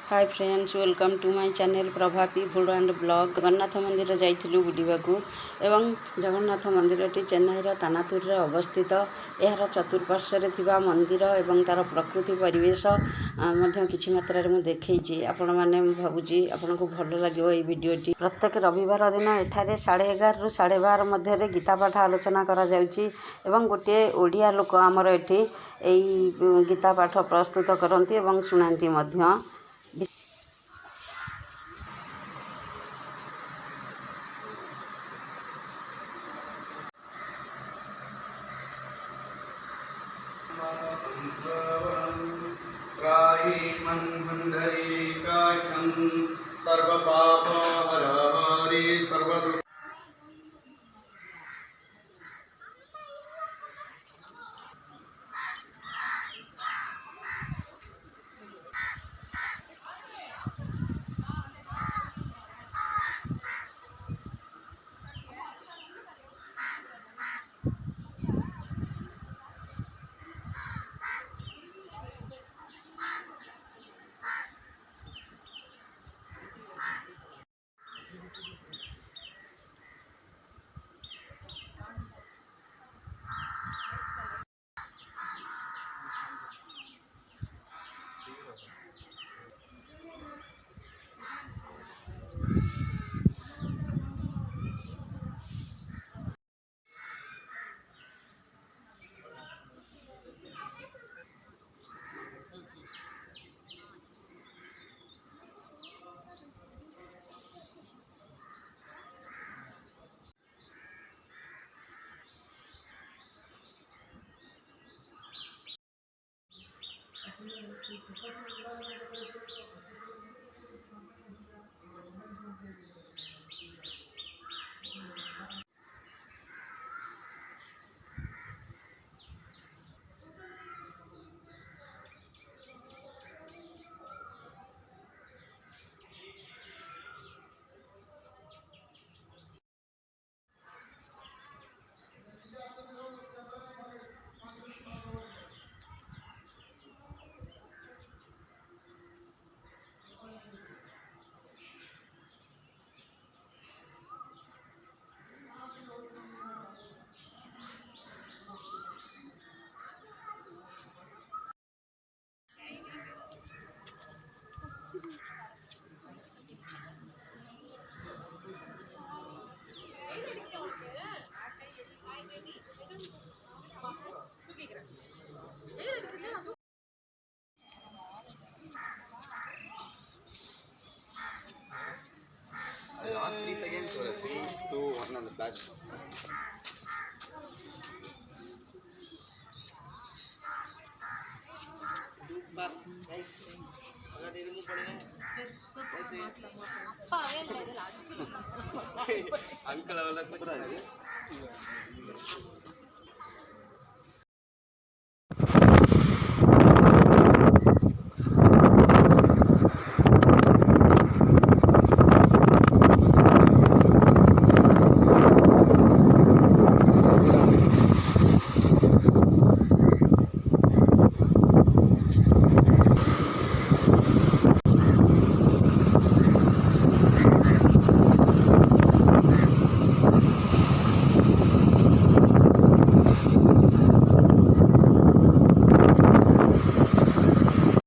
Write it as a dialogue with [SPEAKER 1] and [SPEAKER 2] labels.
[SPEAKER 1] Hi friends, welcome to my channel प्रभापी food and blog. Jagannath मंदिर जाइलु बुलिबाकू एवं जगन्नाथ मंदिरटी चेन्नईर तानातुर रे अवस्थित। यार चतुर्पार्श्व थिबा मंदिर एवं तार प्रकृति परिवेश मध्य किछि मात्रा रे मु देखैछि। आपण माने भाबुछि आपण को भलो लागिवो ए वीडियोटी। प्रत्येक रविवार दिन एठारे 11:30 रु 12:30 मध्य रे गीता पाठ आलोचना करा जाउछि एवं गोटे ओडिया लोक हमर एठी एई गीता पाठ प्रस्तुत करंती एवं सुनांती मध्य।
[SPEAKER 2] Last 3 seconds or 3, 2, 1 on the flash. Super. Nice. अगर ये रिमूव पड़ेगा अंकल वाला कुछ